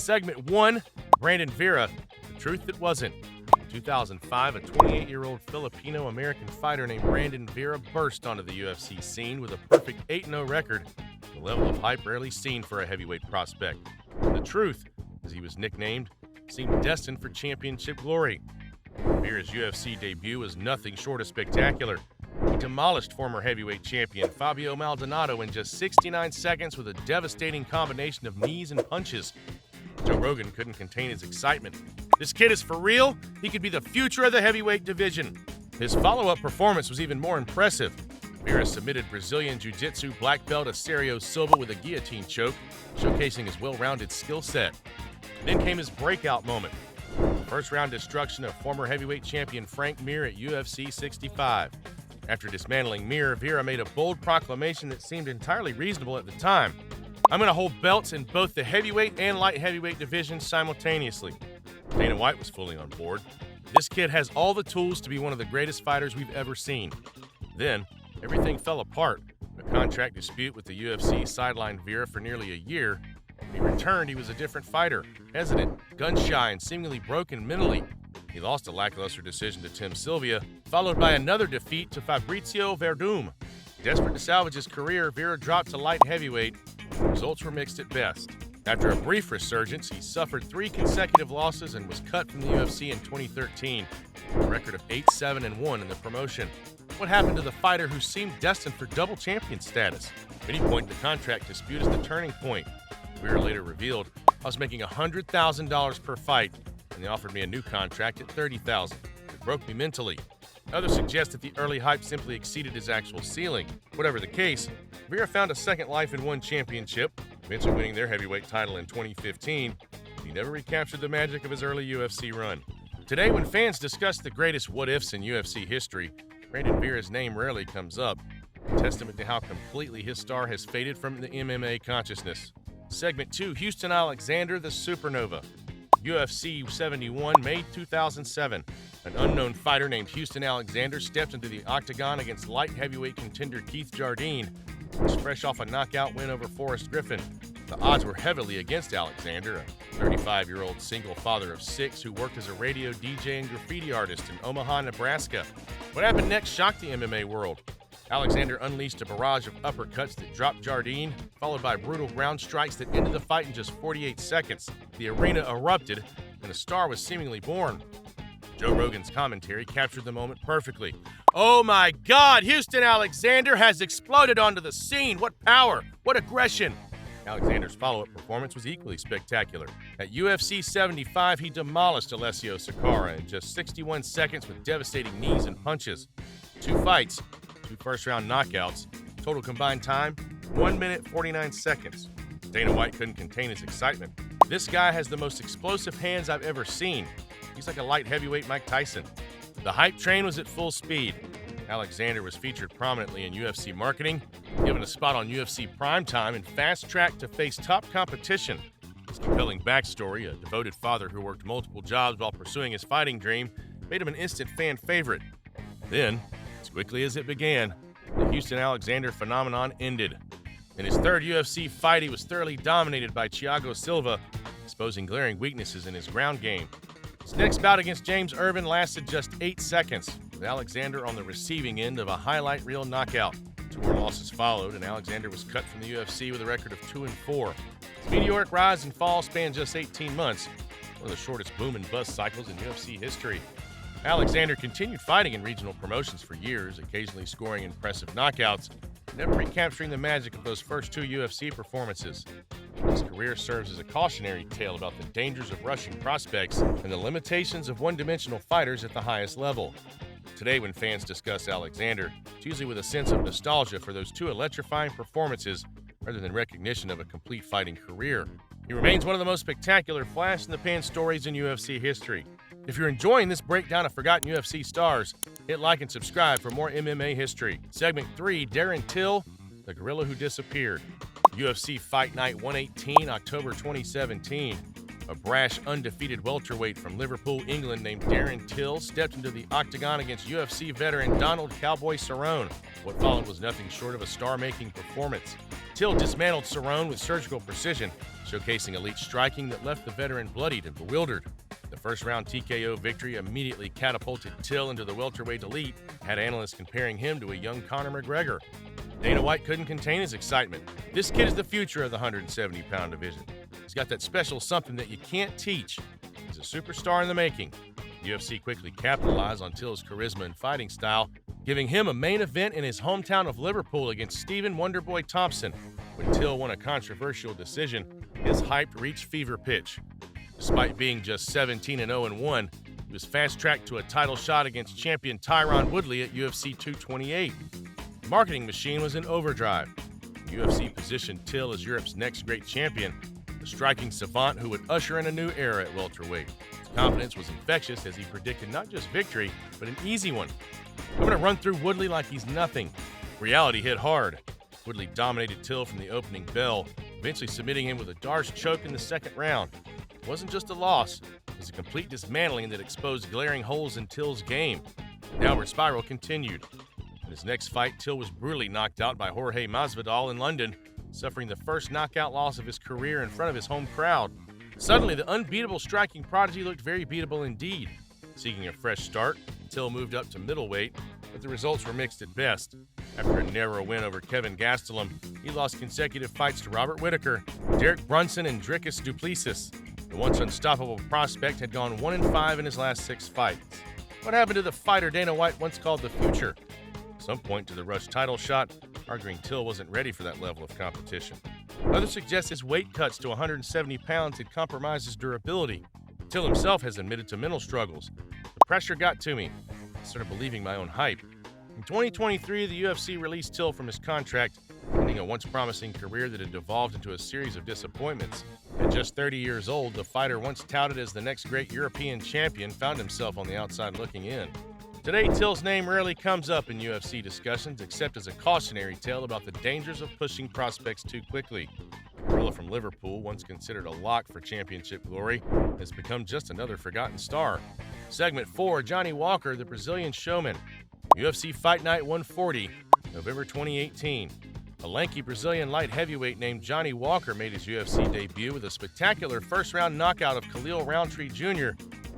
Segment 1, Brandon Vera, the truth that wasn't. In 2005, a 28-year-old Filipino-American fighter named Brandon Vera burst onto the UFC scene with a perfect 8-0 record, a level of hype rarely seen for a heavyweight prospect. The truth, as he was nicknamed, seemed destined for championship glory. Vera's UFC debut was nothing short of spectacular. He demolished former heavyweight champion Fabio Maldonado in just 69 seconds with a devastating combination of knees and punches. Joe Rogan couldn't contain his excitement. This kid is for real. He could be the future of the heavyweight division. His follow-up performance was even more impressive. Vera submitted Brazilian Jiu-Jitsu black belt Asterio Silva with a guillotine choke, showcasing his well-rounded skill set. Then came his breakout moment. First-round destruction of former heavyweight champion Frank Mir at UFC 65. After dismantling Mir, Vera made a bold proclamation that seemed entirely reasonable at the time. I'm going to hold belts in both the heavyweight and light heavyweight divisions simultaneously. Dana White was fully on board. This kid has all the tools to be one of the greatest fighters we've ever seen. Then, everything fell apart. A contract dispute with the UFC sidelined Vera for nearly a year. When he returned, he was a different fighter, hesitant, gun-shy, and seemingly broken mentally. He lost a lackluster decision to Tim Sylvia, followed by another defeat to Fabrizio Verdum. Desperate to salvage his career, Vera dropped to light heavyweight. Results were mixed at best. After a brief resurgence, he suffered 3 consecutive losses and was cut from the UFC in 2013, a record of 8-7-1 in the promotion. What happened to the fighter who seemed destined for double champion status? Many point the contract dispute as the turning point. Vera later revealed, I was making $100,000 per fight, and they offered me a new contract at $30,000. It broke me mentally. Others suggest that the early hype simply exceeded his actual ceiling. Whatever the case, Vera found a second life and won championship, eventually winning their heavyweight title in 2015. He never recaptured the magic of his early UFC run. Today, when fans discuss the greatest what-ifs in UFC history, Brandon Vera's name rarely comes up, a testament to how completely his star has faded from the MMA consciousness. Segment 2, Houston Alexander, the Supernova. UFC 71, May 2007. An unknown fighter named Houston Alexander stepped into the octagon against light heavyweight contender Keith Jardine. He was fresh off a knockout win over Forrest Griffin. The odds were heavily against Alexander, a 35-year-old single father of 6 who worked as a radio DJ and graffiti artist in Omaha, Nebraska. What happened next shocked the MMA world. Alexander unleashed a barrage of uppercuts that dropped Jardine, followed by brutal ground strikes that ended the fight in just 48 seconds. The arena erupted, and a star was seemingly born. Joe Rogan's commentary captured the moment perfectly. Oh my God, Houston Alexander has exploded onto the scene. What power, what aggression. Alexander's follow-up performance was equally spectacular. At UFC 75, he demolished Alessio Sakara in just 61 seconds with devastating knees and punches. 2 fights, 2 first-round knockouts. Total combined time, 1 minute, 49 seconds. Dana White couldn't contain his excitement. This guy has the most explosive hands I've ever seen. He's like a light heavyweight Mike Tyson. The hype train was at full speed. Alexander was featured prominently in UFC marketing, given a spot on UFC primetime, and fast-tracked to face top competition. His compelling backstory, a devoted father who worked multiple jobs while pursuing his fighting dream, made him an instant fan favorite. Then, as quickly as it began, the Houston Alexander phenomenon ended. In his third UFC fight, he was thoroughly dominated by Thiago Silva, exposing glaring weaknesses in his ground game. His next bout against James Irvin lasted just 8 seconds, with Alexander on the receiving end of a highlight reel knockout. 2 more losses followed, and Alexander was cut from the UFC with a record of 2-4. His meteoric rise and fall spanned just 18 months, one of the shortest boom and bust cycles in UFC history. Alexander continued fighting in regional promotions for years, occasionally scoring impressive knockouts, never recapturing the magic of those first 2 UFC performances. His career serves as a cautionary tale about the dangers of rushing prospects and the limitations of one-dimensional fighters at the highest level. Today, when fans discuss Alexander, it's usually with a sense of nostalgia for those 2 electrifying performances rather than recognition of a complete fighting career. He remains one of the most spectacular flash-in-the-pan stories in UFC history. If you're enjoying this breakdown of forgotten UFC stars, hit like and subscribe for more MMA history. Segment 3, Darren Till, the gorilla who disappeared. UFC Fight Night 118, October 2017. A brash, undefeated welterweight from Liverpool, England named Darren Till stepped into the octagon against UFC veteran Donald Cowboy Cerrone. What followed was nothing short of a star-making performance. Till dismantled Cerrone with surgical precision, showcasing elite striking that left the veteran bloodied and bewildered. The first-round TKO victory immediately catapulted Till into the welterweight elite, had analysts comparing him to a young Conor McGregor. Dana White couldn't contain his excitement. This kid is the future of the 170-pound division. He's got that special something that you can't teach. He's a superstar in the making. UFC quickly capitalized on Till's charisma and fighting style, giving him a main event in his hometown of Liverpool against Stephen Wonderboy Thompson. When Till won a controversial decision, his hype reached fever pitch. Despite being just 17-0-1, he was fast-tracked to a title shot against champion Tyron Woodley at UFC 228. The marketing machine was in overdrive. UFC positioned Till as Europe's next great champion, a striking savant who would usher in a new era at welterweight. His confidence was infectious as he predicted not just victory, but an easy one. "I'm going to run through Woodley like he's nothing." Reality hit hard. Woodley dominated Till from the opening bell, eventually submitting him with a Darce choke in the second round. It wasn't just a loss, it was a complete dismantling that exposed glaring holes in Till's game. The downward spiral continued. In his next fight, Till was brutally knocked out by Jorge Masvidal in London, suffering the first knockout loss of his career in front of his home crowd. Suddenly, the unbeatable striking prodigy looked very beatable indeed. Seeking a fresh start, Till moved up to middleweight, but the results were mixed at best. After a narrow win over Kevin Gastelum, he lost consecutive fights to Robert Whittaker, Derek Brunson, and Dricus du Plessis. The once unstoppable prospect had gone 1-5 in his last 6 fights. What happened to the fighter Dana White once called the future? Some point to the rush title shot, arguing Till wasn't ready for that level of competition. Others suggest his weight cuts to 170 pounds had compromised his durability. Till himself has admitted to mental struggles. "The pressure got to me. I started believing my own hype." In 2023, the UFC released Till from his contract, ending a once promising career that had devolved into a series of disappointments. At just 30 years old, the fighter once touted as the next great European champion found himself on the outside looking in. Today, Till's name rarely comes up in UFC discussions except as a cautionary tale about the dangers of pushing prospects too quickly. The gorilla from Liverpool, once considered a lock for championship glory, has become just another forgotten star. Segment 4, Johnny Walker, the Brazilian showman. UFC Fight Night 140, November 2018. A lanky Brazilian light heavyweight named Johnny Walker made his UFC debut with a spectacular first-round knockout of Khalil Roundtree Jr.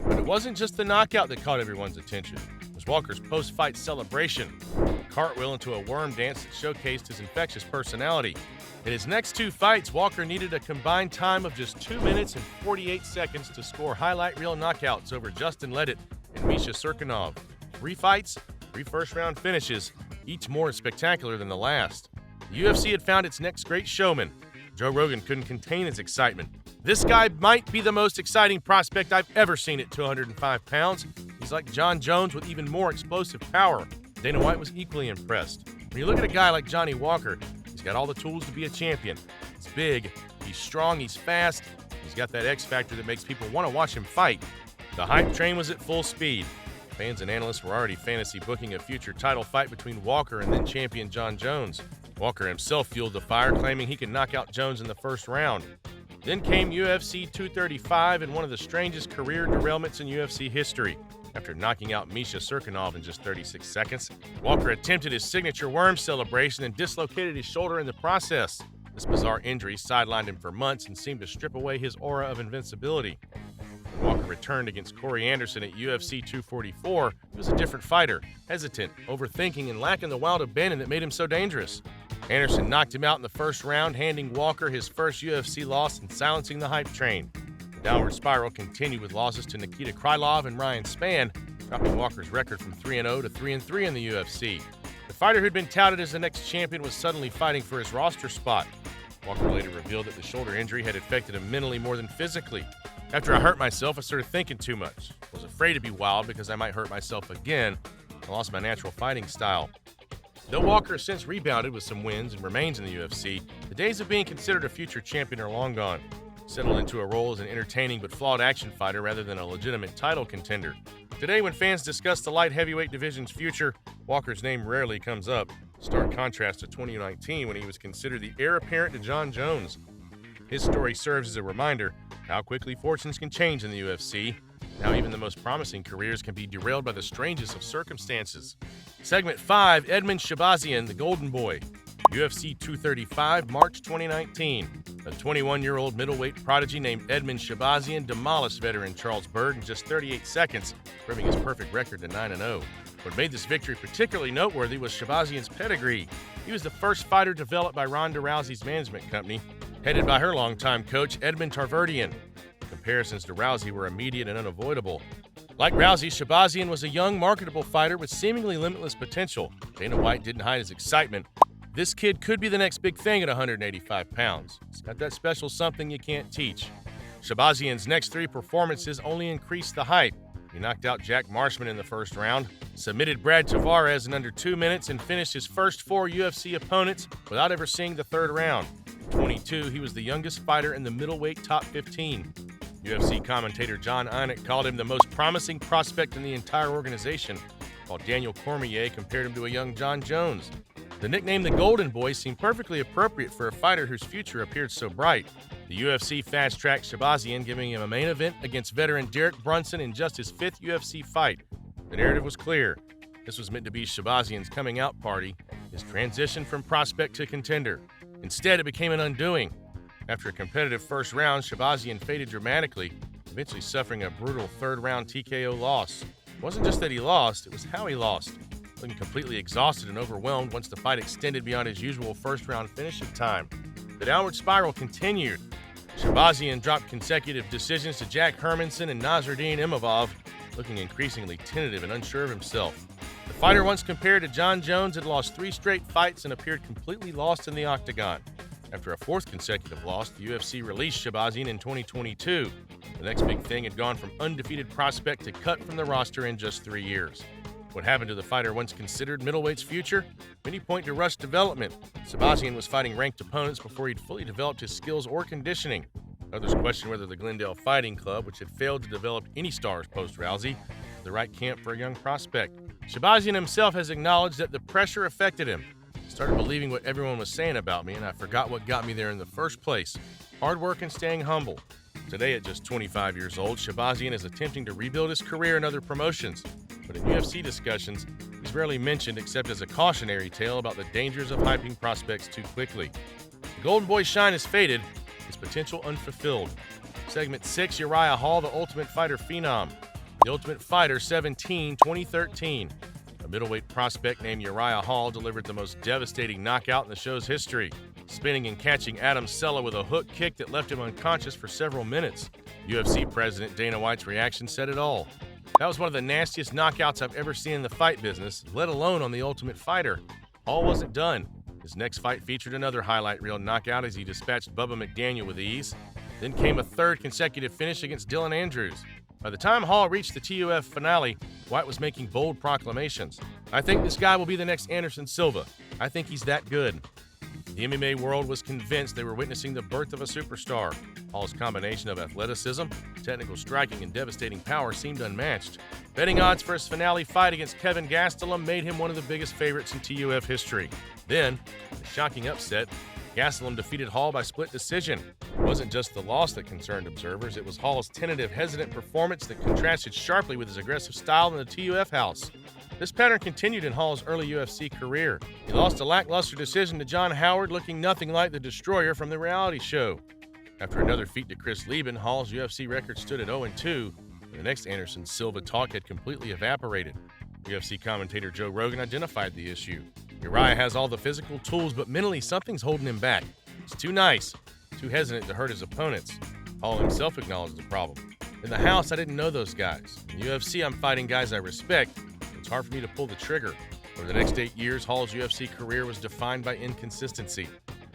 But it wasn't just the knockout that caught everyone's attention. It was Walker's post-fight celebration, a cartwheel into a worm dance that showcased his infectious personality. In his next 2 fights, Walker needed a combined time of just 2 minutes and 48 seconds to score highlight reel knockouts over Justin Ledet and Misha Cirkunov. 3 fights, 3 first-round finishes, each more spectacular than the last. The UFC had found its next great showman. Joe Rogan couldn't contain his excitement. "This guy might be the most exciting prospect I've ever seen at 205 pounds. He's like John Jones with even more explosive power." Dana White was equally impressed. When you look at a guy like Johnny Walker, he's got all the tools to be a champion. He's big, he's strong, he's fast, he's got that X factor that makes people want to watch him fight. The hype train was at full speed. Fans and analysts were already fantasy booking a future title fight between Walker and then champion John Jones. Walker himself fueled the fire, claiming he could knock out Jones in the first round. Then came UFC 235 and one of the strangest career derailments in UFC history. After knocking out Misha Cirkunov in just 36 seconds, Walker attempted his signature worm celebration and dislocated his shoulder in the process. This bizarre injury sidelined him for months and seemed to strip away his aura of invincibility. When Walker returned against Corey Anderson at UFC 244, he was a different fighter, hesitant, overthinking, and lacking the wild abandon that made him so dangerous. Anderson knocked him out in the first round, handing Walker his first UFC loss and silencing the hype train. The downward spiral continued with losses to Nikita Krylov and Ryan Spann, dropping Walker's record from 3-0 to 3-3 in the UFC. The fighter who'd been touted as the next champion was suddenly fighting for his roster spot. Walker later revealed that the shoulder injury had affected him mentally more than physically. "After I hurt myself, I started thinking too much. I was afraid to be wild because I might hurt myself again. I lost my natural fighting style." Though Walker has since rebounded with some wins and remains in the UFC, the days of being considered a future champion are long gone. Settled into a role as an entertaining but flawed action fighter rather than a legitimate title contender. Today, when fans discuss the light heavyweight division's future, Walker's name rarely comes up. Stark contrast to 2019 when he was considered the heir apparent to John Jones. His story serves as a reminder how quickly fortunes can change in the UFC, and how even the most promising careers can be derailed by the strangest of circumstances. Segment 5, Edmen Shahbazyan, the Golden Boy. UFC 235, March 2019. A 21-year-old middleweight prodigy named Edmen Shahbazyan demolished veteran Charles Byrd in just 38 seconds, bringing his perfect record to 9-0. What made this victory particularly noteworthy was Shahbazyan's pedigree. He was the first fighter developed by Ronda Rousey's management company, headed by her longtime coach, Edmond Tarverdian. Comparisons to Rousey were immediate and unavoidable. Like Rousey, Shahbazyan was a young, marketable fighter with seemingly limitless potential. Dana White didn't hide his excitement. This kid could be the next big thing at 185 pounds. He's got that special something you can't teach. Shahbazyan's next 3 performances only increased the hype. He knocked out Jack Marshman in the first round, submitted Brad Tavares in under 2 minutes, and finished his first 4 UFC opponents without ever seeing the third round. At 22, he was the youngest fighter in the middleweight top 15. UFC commentator John Anik called him the most promising prospect in the entire organization, while Daniel Cormier compared him to a young John Jones. The nickname the Golden Boy seemed perfectly appropriate for a fighter whose future appeared so bright. The UFC fast-tracked Shahbazyan, giving him a main event against veteran Derek Brunson in just his 5th UFC fight. The narrative was clear. This was meant to be Shahbazyan's coming-out party, his transition from prospect to contender. Instead, it became an undoing. After a competitive first round, Shahbazyan faded dramatically, eventually suffering a brutal third-round TKO loss. It wasn't just that he lost, it was how he lost. Looking completely exhausted and overwhelmed once the fight extended beyond his usual first-round finishing time. The downward spiral continued. Shahbazyan dropped consecutive decisions to Jack Hermanson and Nasruddin Imavov, looking increasingly tentative and unsure of himself. The fighter, once compared to John Jones, had lost 3 straight fights and appeared completely lost in the octagon. After a 4th consecutive loss, the UFC released Shahbazyan in 2022. The next big thing had gone from undefeated prospect to cut from the roster in just 3 years. What happened to the fighter once considered middleweight's future? Many point to rush development. Shahbazyan was fighting ranked opponents before he'd fully developed his skills or conditioning. Others question whether the Glendale Fighting Club, which had failed to develop any stars post-Rousey, was the right camp for a young prospect. Shahbazyan himself has acknowledged that the pressure affected him. I started believing what everyone was saying about me, and I forgot what got me there in the first place. Hard work and staying humble. Today, at just 25 years old, Shahbazyan is attempting to rebuild his career in other promotions. But in UFC discussions, he's rarely mentioned except as a cautionary tale about the dangers of hyping prospects too quickly. The Golden Boy's shine has faded, his potential unfulfilled. Segment 6, Uriah Hall, the Ultimate Fighter Phenom. The Ultimate Fighter 17, 2013. A middleweight prospect named Uriah Hall delivered the most devastating knockout in the show's history, spinning and catching Adam Sella with a hook kick that left him unconscious for several minutes. UFC President Dana White's reaction said it all. That was one of the nastiest knockouts I've ever seen in the fight business, let alone on The Ultimate Fighter. Hall wasn't done. His next fight featured another highlight reel knockout as he dispatched Bubba McDaniel with ease. Then came a 3rd consecutive finish against Dylan Andrews. By the time Hall reached the TUF finale, White was making bold proclamations. I think this guy will be the next Anderson Silva. I think he's that good. The MMA world was convinced they were witnessing the birth of a superstar. Hall's combination of athleticism, technical striking, and devastating power seemed unmatched. Betting odds for his finale fight against Kevin Gastelum made him one of the biggest favorites in TUF history. Then, a shocking upset, Gastelum defeated Hall by split decision. It wasn't just the loss that concerned observers, it was Hall's tentative, hesitant performance that contrasted sharply with his aggressive style in the TUF house. This pattern continued in Hall's early UFC career. He lost a lackluster decision to John Howard, looking nothing like the Destroyer from the reality show. After another defeat to Chris Lieben, Hall's UFC record stood at 0-2, and the next Anderson Silva talk had completely evaporated. UFC commentator Joe Rogan identified the issue. Uriah has all the physical tools, but mentally something's holding him back. He's too nice, too hesitant to hurt his opponents. Hall himself acknowledged the problem. In the house, I didn't know those guys. In UFC, I'm fighting guys I respect. It's hard for me to pull the trigger. Over the next 8 years, Hall's UFC career was defined by inconsistency.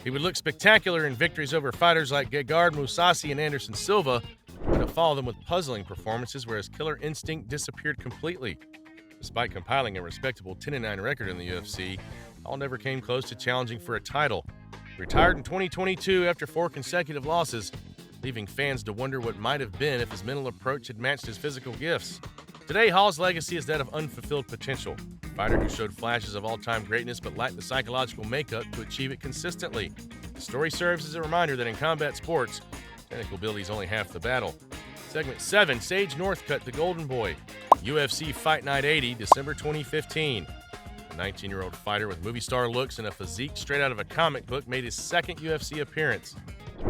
He would look spectacular in victories over fighters like Gegard Mousasi and Anderson Silva, but to follow them with puzzling performances where his killer instinct disappeared completely. Despite compiling a respectable 10-9 record in the UFC, Hall never came close to challenging for a title. He retired in 2022 after 4 consecutive losses, leaving fans to wonder what might have been if his mental approach had matched his physical gifts. Today, Hall's legacy is that of unfulfilled potential. A fighter who showed flashes of all-time greatness but lacked the psychological makeup to achieve it consistently. The story serves as a reminder that in combat sports, Technical ability's only half the battle. Segment 7, Sage Northcutt, the Golden Boy. UFC Fight Night 80, December 2015. A 19-year-old fighter with movie star looks and a physique straight out of a comic book made his second UFC appearance.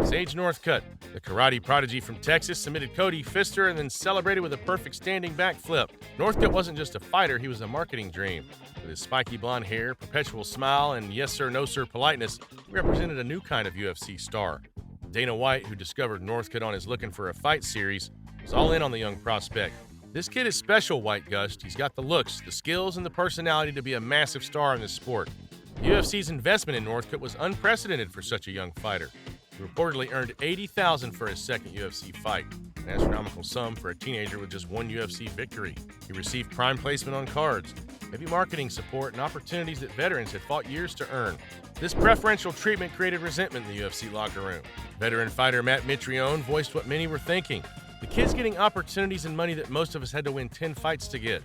Sage Northcutt, the karate prodigy from Texas, submitted Cody Pfister and then celebrated with a perfect standing backflip. Northcutt wasn't just a fighter, he was a marketing dream. With his spiky blonde hair, perpetual smile, and yes sir, no sir politeness, he represented a new kind of UFC star. Dana White, who discovered Northcutt on his Looking for a Fight series, was all in on the young prospect. This kid is special, White gushed. He's got the looks, the skills, and the personality to be a massive star in this sport. The UFC's investment in Northcutt was unprecedented for such a young fighter. He reportedly earned $80,000 for his second UFC fight, an astronomical sum for a teenager with just one UFC victory. He received prime placement on cards, heavy marketing support, and opportunities that veterans had fought years to earn. This preferential treatment created resentment in the UFC locker room. Veteran fighter Matt Mitrione voiced what many were thinking. The kid's getting opportunities and money that most of us had to win 10 fights to get.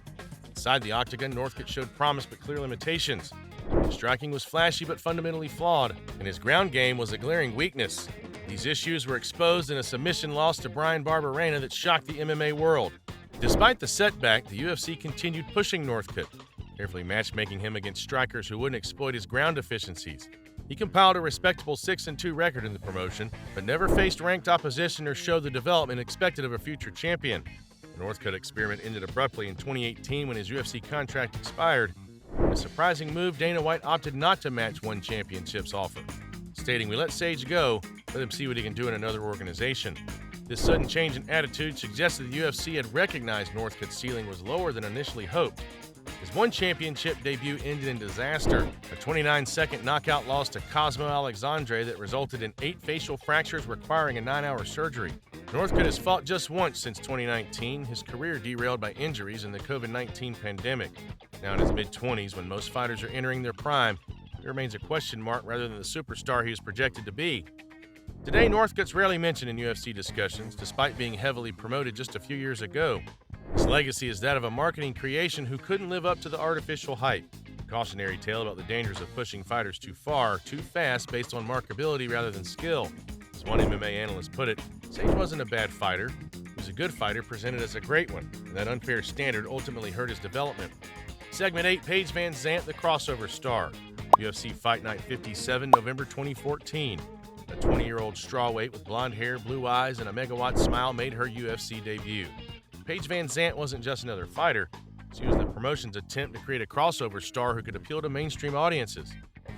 Inside the octagon, Northcutt showed promise but clear limitations. His striking was flashy but fundamentally flawed, and his ground game was a glaring weakness. These issues were exposed in a submission loss to Brian Barberena that shocked the MMA world. Despite the setback, the UFC continued pushing Northcutt, carefully matchmaking him against strikers who wouldn't exploit his ground deficiencies. He compiled a respectable 6-2 record in the promotion, but never faced ranked opposition or showed the development expected of a future champion. The Northcutt experiment ended abruptly in 2018 when his UFC contract expired. In a surprising move, Dana White opted not to match one championship's offer, stating, "We let Sage go, let him see what he can do in another organization." This sudden change in attitude suggested the UFC had recognized Northcutt's ceiling was lower than initially hoped. His one championship debut ended in disaster, a 29-second knockout loss to Cosmo Alexandre that resulted in 8 facial fractures requiring a 9-hour surgery. Northcutt has fought just once since 2019, his career derailed by injuries and the COVID-19 pandemic. Now in his mid-20s, when most fighters are entering their prime, he remains a question mark rather than the superstar he was projected to be. Today, Northcutt's rarely mentioned in UFC discussions, despite being heavily promoted just a few years ago. His legacy is that of a marketing creation who couldn't live up to the artificial hype. A cautionary tale about the dangers of pushing fighters too far, too fast, based on marketability rather than skill. As one MMA analyst put it, Sage wasn't a bad fighter. He was a good fighter presented as a great one, and that unfair standard ultimately hurt his development. Segment 8, Paige Van Zandt, the crossover star. UFC Fight Night 57, November 2014. A 20-year-old strawweight with blonde hair, blue eyes, and a megawatt smile made her UFC debut. Paige Van Zandt wasn't just another fighter. She was the promotion's attempt to create a crossover star who could appeal to mainstream audiences.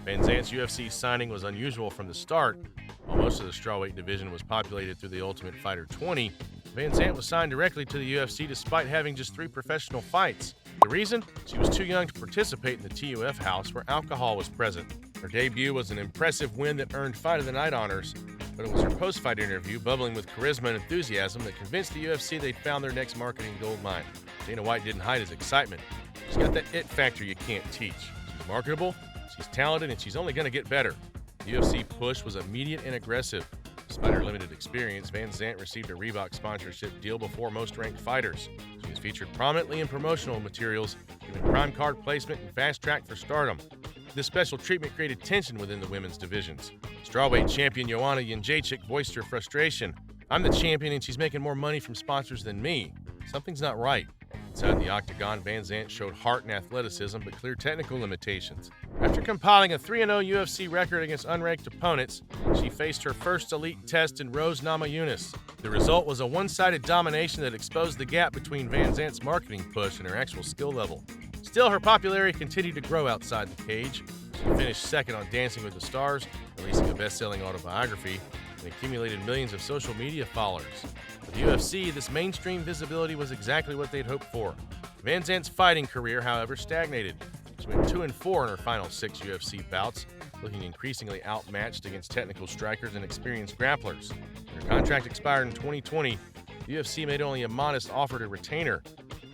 Van Zandt's UFC signing was unusual from the start. While most of the strawweight division was populated through the Ultimate Fighter 20, Van Zandt was signed directly to the UFC despite having just 3 professional fights. The reason? She was too young to participate in the TUF house where alcohol was present. Her debut was an impressive win that earned Fight of the Night honors, but it was her post-fight interview, bubbling with charisma and enthusiasm, that convinced the UFC they'd found their next marketing goldmine. Dana White didn't hide his excitement. She's got that it factor you can't teach. She's marketable, she's talented, and she's only going to get better. The UFC push was immediate and aggressive. Despite her limited experience, Van Zandt received a Reebok sponsorship deal before most ranked fighters. She was featured prominently in promotional materials, given prime card placement and fast track for stardom. This special treatment created tension within the women's divisions. Strawweight champion Joanna Jędrzejczyk voiced her frustration. "I'm the champion and she's making more money from sponsors than me. Something's not right." Inside the octagon, Van Zandt showed heart and athleticism but clear technical limitations. After compiling a 3-0 UFC record against unranked opponents, she faced her first elite test in Rose Namajunas. The result was a one-sided domination that exposed the gap between Van Zandt's marketing push and her actual skill level. Still, her popularity continued to grow outside the cage. She finished second on Dancing with the Stars, releasing a best-selling autobiography, and accumulated millions of social media followers. For the UFC, this mainstream visibility was exactly what they'd hoped for. Van Zandt's fighting career, however, stagnated. She went 2-4 in her final 6 UFC bouts, looking increasingly outmatched against technical strikers and experienced grapplers. When her contract expired in 2020, the UFC made only a modest offer to retain her.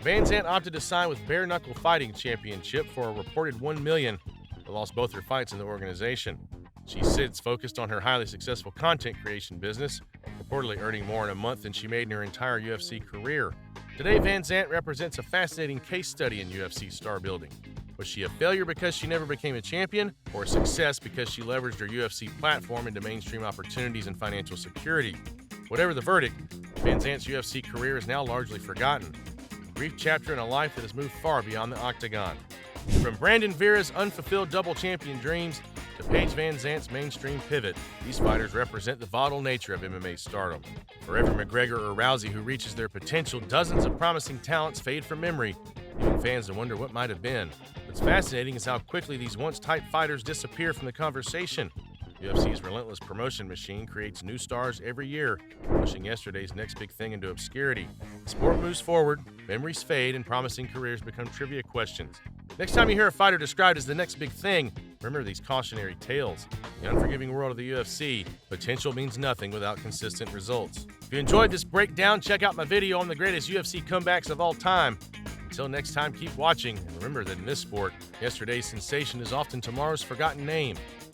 Van Zandt opted to sign with Bare Knuckle Fighting Championship for a reported $1 million, but lost both her fights in the organization. She's since focused on her highly successful content creation business, reportedly earning more in a month than she made in her entire UFC career. Today, Van Zandt represents a fascinating case study in UFC star building. Was she a failure because she never became a champion, or a success because she leveraged her UFC platform into mainstream opportunities and financial security? Whatever the verdict, Van Zant's UFC career is now largely forgotten. A brief chapter in a life that has moved far beyond the octagon. From Brandon Vera's unfulfilled double champion dreams to Paige Van Zant's mainstream pivot, these fighters represent the volatile nature of MMA stardom. For every McGregor or Rousey who reaches their potential, dozens of promising talents fade from memory, leaving fans to wonder what might have been. What's fascinating is how quickly these once-type fighters disappear from the conversation. UFC's relentless promotion machine creates new stars every year, pushing yesterday's next big thing into obscurity. The sport moves forward, memories fade, and promising careers become trivia questions. Next time you hear a fighter described as the next big thing, remember these cautionary tales. In the unforgiving world of the UFC, potential means nothing without consistent results. If you enjoyed this breakdown, check out my video on the greatest UFC comebacks of all time. Until next time, keep watching, and remember that in this sport, yesterday's sensation is often tomorrow's forgotten name.